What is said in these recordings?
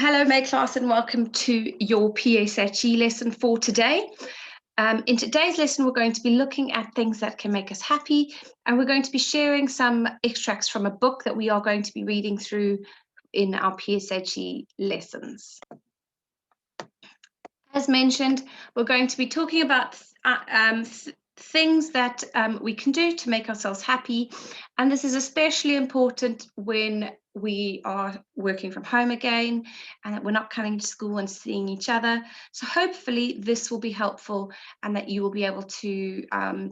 Hello, May class, and welcome to your PSHE lesson for today. In today's lesson, we're going to be looking at things that can make us happy, and we're going to be sharing some extracts from a book that we are going to be reading through in our PSHE lessons. As mentioned, we're going to be talking about things that we can do to make ourselves happy, and this is especially important when we are working from home again and that we're not coming to school and seeing each other. So hopefully this will be helpful and that you will be able to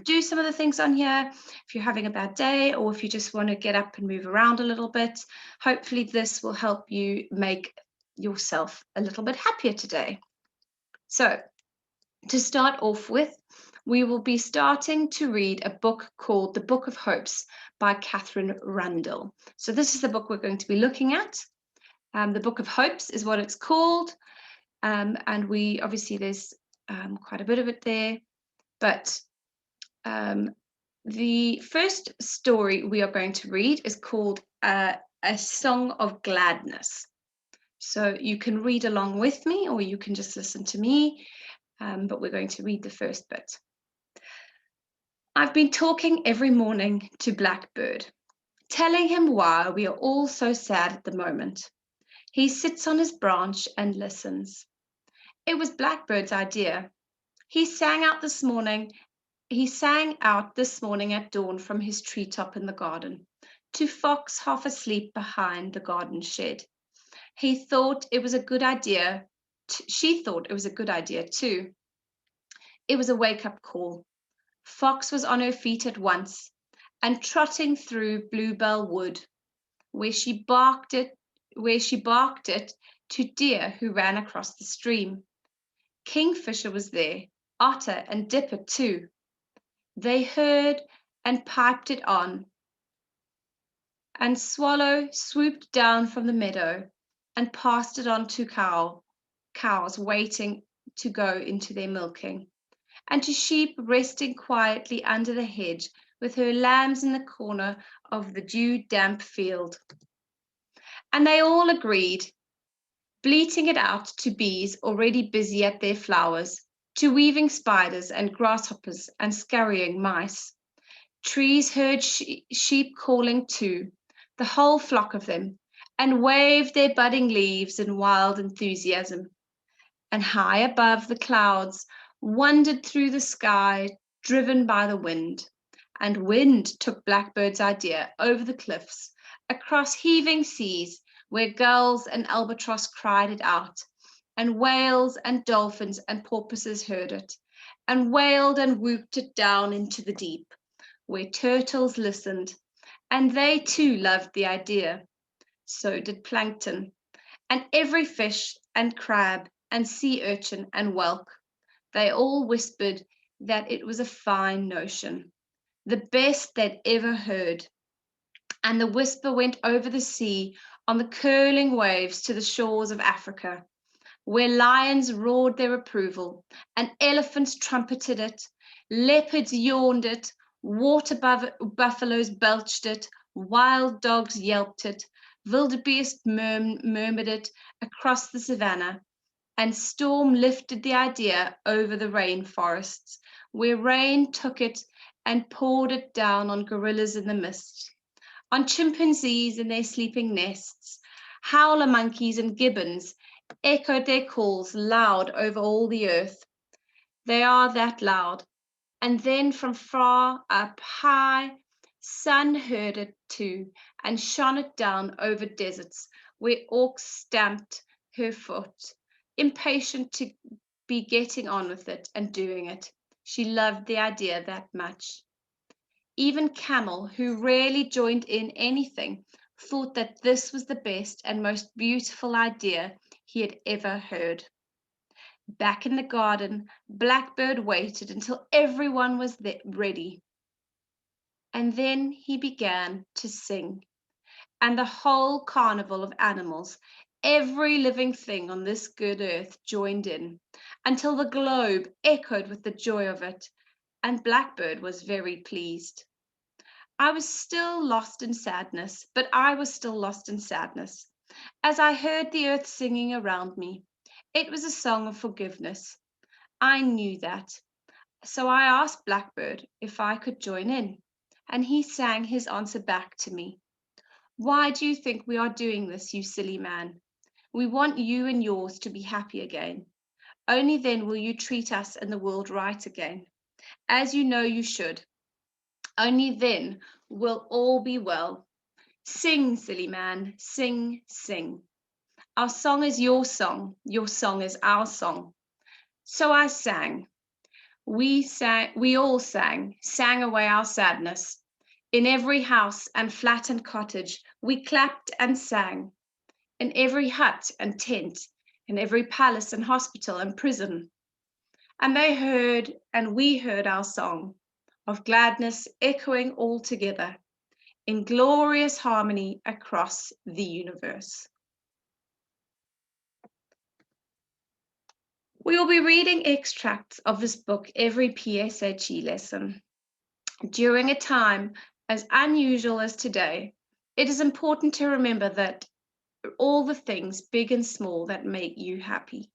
do some of the things on here. If you're having a bad day or if you just want to get up and move around a little bit, hopefully this will help you make yourself a little bit happier today. So to start off with, we will be starting to read a book called The Book of Hopes by Catherine Rundell. So this is the book we're going to be looking at. The Book of Hopes is what it's called. And we obviously there's quite a bit of it there. But the first story we are going to read is called A Song of Gladness. So you can read along with me or you can just listen to me. But we're going to read the first bit. I've been talking every morning to Blackbird, telling him why we are all so sad at the moment. He sits on his branch and listens. It was Blackbird's idea. He sang out this morning at dawn from his treetop in the garden, to Fox half asleep behind the garden shed. She thought it was a good idea too. It was a wake-up call. Fox was on her feet at once and trotting through Bluebell Wood, where she barked it to deer who ran across the stream. Kingfisher was there, otter and dipper too. They heard and piped it on, and swallow swooped down from the meadow and passed it on to cows waiting to go into their milking, and to sheep resting quietly under the hedge with her lambs in the corner of the dew-damp field. And they all agreed, bleating it out to bees already busy at their flowers, to weaving spiders and grasshoppers and scurrying mice. Trees heard sheep calling too, the whole flock of them, and waved their budding leaves in wild enthusiasm. And high above the clouds wandered through the sky, driven by the wind. And wind took Blackbird's idea over the cliffs, across heaving seas, where gulls and albatross cried it out, and whales and dolphins and porpoises heard it, and wailed and whooped it down into the deep, where turtles listened, and they too loved the idea. So did plankton, and every fish and crab and sea urchin and whelk. They all whispered that it was a fine notion, the best they'd ever heard. And the whisper went over the sea on the curling waves to the shores of Africa, where lions roared their approval, and elephants trumpeted it, leopards yawned it, water buffaloes belched it, wild dogs yelped it, wildebeest murmured it across the savannah, and storm lifted the idea over the rainforests, where rain took it and poured it down on gorillas in the mist, on chimpanzees in their sleeping nests. Howler monkeys and gibbons echoed their calls loud over all the earth. They are that loud. And then from far up high, sun heard it too, and shone it down over deserts where orcs stamped her foot, impatient to be getting on with it and doing it. She loved the idea that much. Even Camel, who rarely joined in anything, thought that this was the best and most beautiful idea he had ever heard. Back in the garden, Blackbird waited until everyone was ready. And then he began to sing. And the whole carnival of animals, every living thing on this good earth joined in, until the globe echoed with the joy of it, and Blackbird was very pleased. I was still lost in sadness. as I heard the earth singing around me. It was a song of forgiveness. I knew that. So I asked Blackbird if I could join in, and he sang his answer back to me. Why do you think we are doing this, you silly man? We want you and yours to be happy again. Only then will you treat us and the world right again, as you know you should. Only then will all be well. Sing, silly man, sing, sing. Our song is your song is our song. So I sang. We all sang away our sadness. In every house and flat and cottage, we clapped and sang. In every hut and tent, in every palace and hospital and prison. And they heard, and we heard our song of gladness echoing all together in glorious harmony across the universe. We will be reading extracts of this book every PSHE lesson. During a time as unusual as today, it is important to remember that all the things, big and small, that make you happy.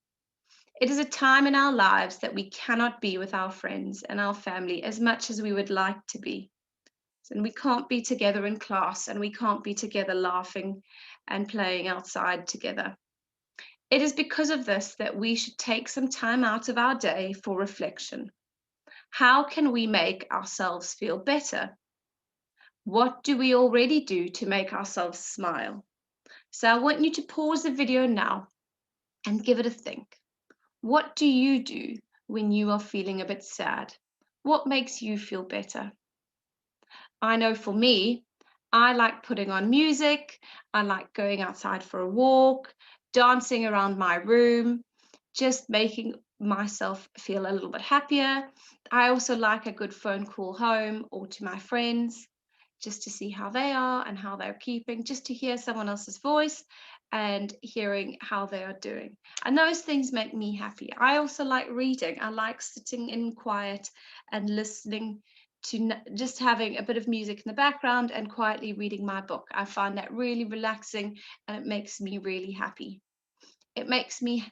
It is a time in our lives that we cannot be with our friends and our family as much as we would like to be. And we can't be together in class, and we can't be together laughing and playing outside together. It is because of this that we should take some time out of our day for reflection. How can we make ourselves feel better? What do we already do to make ourselves smile? So I want you to pause the video now and give it a think. What do you do when you are feeling a bit sad? What makes you feel better? I know for me, I like putting on music. I like going outside for a walk, dancing around my room, just making myself feel a little bit happier. I also like a good phone call home or to my friends, just to see how they are and how they're keeping, just to hear someone else's voice and hearing how they are doing. And those things make me happy. I also like reading. I like sitting in quiet and listening to just having a bit of music in the background and quietly reading my book. I find that really relaxing, and it makes me really happy. It makes me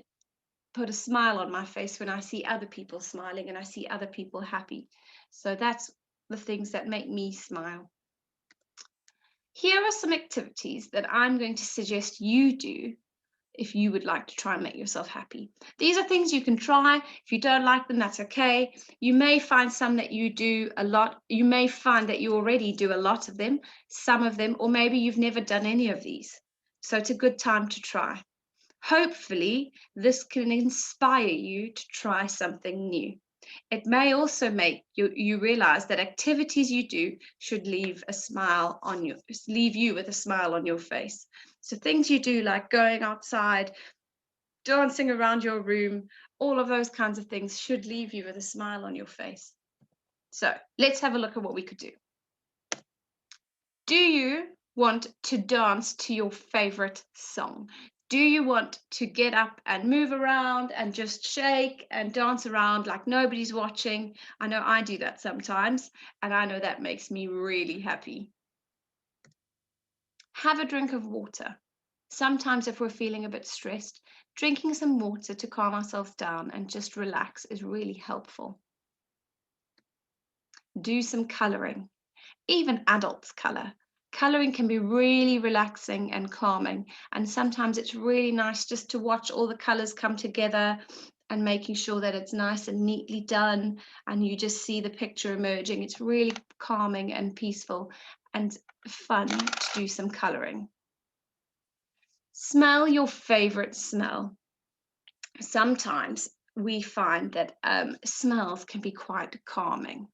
put a smile on my face when I see other people smiling and I see other people happy. So that's the things that make me smile. Here are some activities that I'm going to suggest you do if you would like to try and make yourself happy. These are things you can try. If you don't like them, that's okay. You may find some that you do a lot. You may find that you already do a lot of them, some of them, or maybe you've never done any of these. So it's a good time to try. Hopefully, this can inspire you to try something new. It may also make you realize that activities you do should leave you with a smile on your face. So things you do like going outside, dancing around your room, all of those kinds of things should leave you with a smile on your face. So let's have a look at what we could do. Do you want to dance to your favorite song? Do you want to get up and move around and just shake and dance around like nobody's watching? I know I do that sometimes, and I know that makes me really happy. Have a drink of water. Sometimes if we're feeling a bit stressed, drinking some water to calm ourselves down and just relax is really helpful. Do some coloring. Even adults color. Coloring can be really relaxing and calming, and sometimes it's really nice just to watch all the colors come together and making sure that it's nice and neatly done and you just see the picture emerging. It's really calming and peaceful and fun to do some coloring. Smell your favorite smell. Sometimes we find that smells can be quite calming.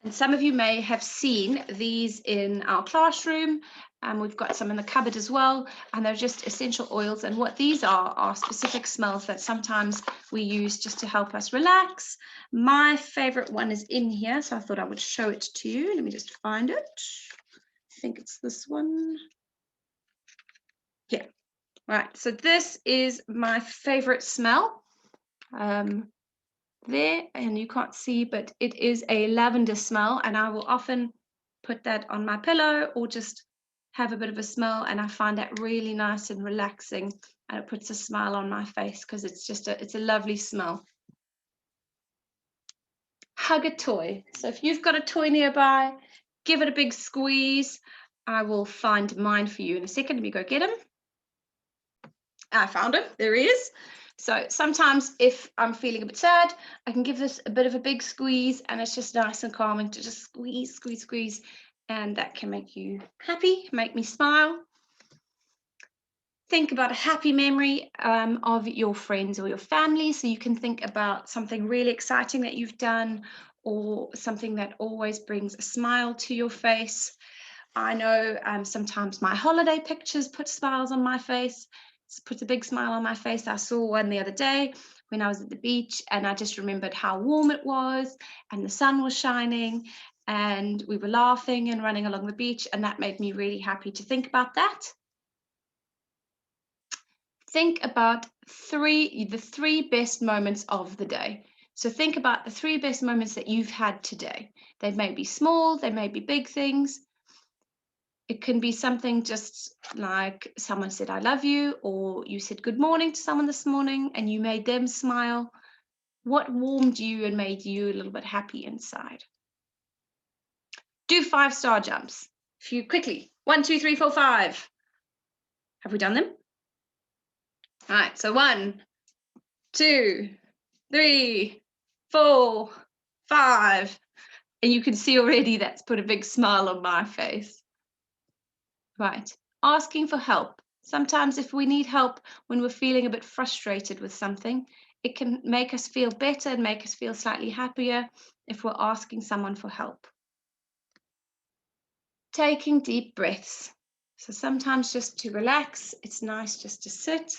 And some of you may have seen these in our classroom, and we've got some in the cupboard as well, and they're just essential oils. And what these are specific smells that sometimes we use just to help us relax. My favorite one is in here, so I thought I would show it to you. Let me just find it. I think it's this one. Here. Right, so this is my favorite smell. There, and you can't see, but it is a lavender smell, and I will often put that on my pillow or just have a bit of a smell, and I find that really nice and relaxing, and it puts a smile on my face because it's a lovely smell. Hug a toy. So if you've got a toy nearby, give it a big squeeze. I will find mine for you in a second. Let me go get him. I found him. There he is. So sometimes if I'm feeling a bit sad, I can give this a bit of a big squeeze, and it's just nice and calming to just squeeze, squeeze, squeeze. And that can make you happy, make me smile. Think about a happy memory of your friends or your family. So you can think about something really exciting that you've done, or something that always brings a smile to your face. I know sometimes my holiday pictures put smiles on my face. Put a big smile on my face. I saw one the other day when I was at the beach, and I just remembered how warm it was, and the sun was shining, and we were laughing and running along the beach, and that made me really happy to think about that. Think about the three best moments of the day. So think about the three best moments that you've had today. They may be small, they may be big things. It can be something just like someone said, I love you, or you said good morning to someone this morning and you made them smile. What warmed you and made you a little bit happy inside? Do 5-star jumps. If you quickly, 1, 2, 3, 4, 5. Have we done them? All right, so 1, 2, 3, 4, 5. And you can see already that's put a big smile on my face. Right, asking for help. Sometimes if we need help when we're feeling a bit frustrated with something, it can make us feel better and make us feel slightly happier if we're asking someone for help. Taking deep breaths. So sometimes just to relax, it's nice just to sit.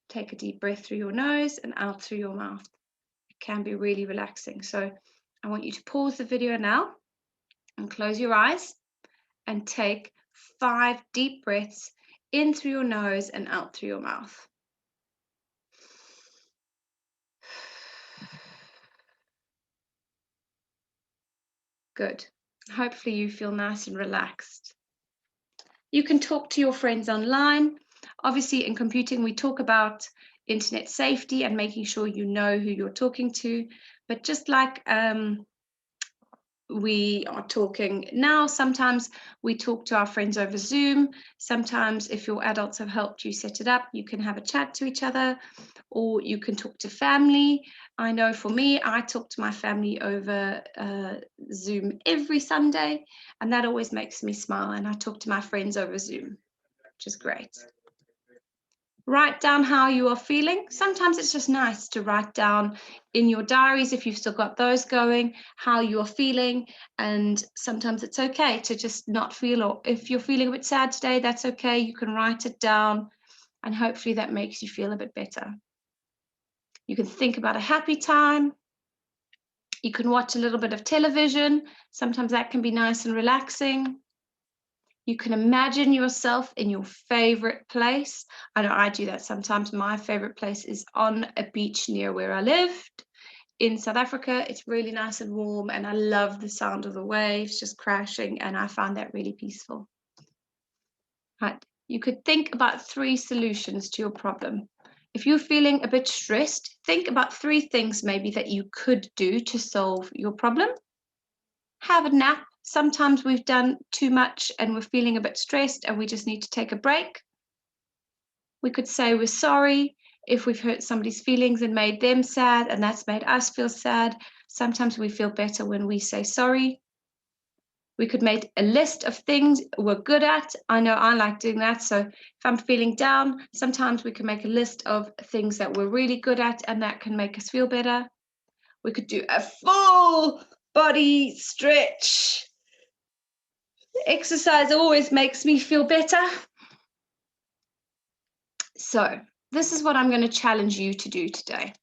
Take a deep breath through your nose and out through your mouth. It can be really relaxing. So I want you to pause the video now and close your eyes and take 5 deep breaths in through your nose and out through your mouth. Good. Hopefully you feel nice and relaxed. You can talk to your friends online. Obviously, in computing, we talk about internet safety and making sure you know who you're talking to. But just like we are talking now, sometimes we talk to our friends over Zoom. Sometimes if your adults have helped you set it up, you can have a chat to each other, or you can talk to family. I know for me, I talk to my family over Zoom every Sunday, and that always makes me smile. And I talk to my friends over Zoom, which is great. Write down how you are feeling. Sometimes it's just nice to write down in your diaries, if you've still got those going, how you are feeling. And sometimes it's okay to just not feel, or if you're feeling a bit sad today, that's okay. You can write it down, and hopefully that makes you feel a bit better. You can think about a happy time. You can watch a little bit of television. Sometimes that can be nice and relaxing. You can imagine yourself in your favorite place. I know I do that sometimes. My favorite place is on a beach near where I lived in South Africa. It's really nice and warm, and I love the sound of the waves just crashing, and I find that really peaceful. Right. You could think about 3 solutions to your problem. If you're feeling a bit stressed, think about 3 things maybe that you could do to solve your problem. Have a nap. Sometimes we've done too much and we're feeling a bit stressed and we just need to take a break. We could say we're sorry if we've hurt somebody's feelings and made them sad, and that's made us feel sad. Sometimes we feel better when we say sorry. We could make a list of things we're good at. I know I like doing that. So if I'm feeling down, sometimes we can make a list of things that we're really good at, and that can make us feel better. We could do a full body stretch. Exercise always makes me feel better. So this is what I'm going to challenge you to do today.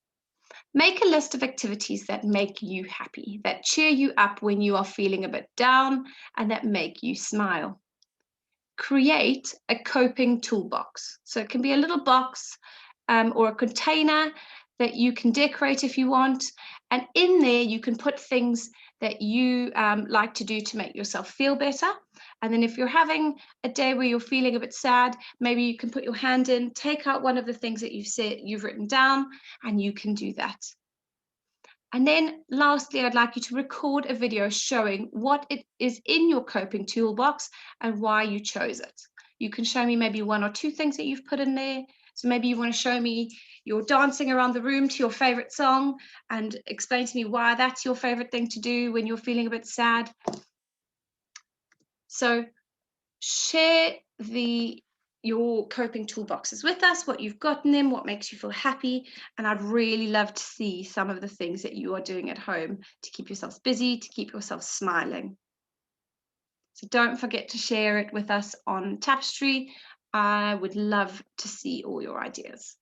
Make a list of activities that make you happy, that cheer you up when you are feeling a bit down, and that make you smile. Create a coping toolbox. So it can be a little box or a container that you can decorate if you want. And in there, you can put things that you like to do to make yourself feel better. And then if you're having a day where you're feeling a bit sad, maybe you can put your hand in, take out one of the things that you've written down, and you can do that. And then lastly, I'd like you to record a video showing what it is in your coping toolbox and why you chose it. You can show me maybe one or two things that you've put in there. So maybe you want to show me you're dancing around the room to your favorite song and explain to me why that's your favorite thing to do when you're feeling a bit sad. So share your coping toolboxes with us, what you've got in them, what makes you feel happy. And I'd really love to see some of the things that you are doing at home to keep yourselves busy, to keep yourself smiling. So don't forget to share it with us on Tapestry. I would love to see all your ideas.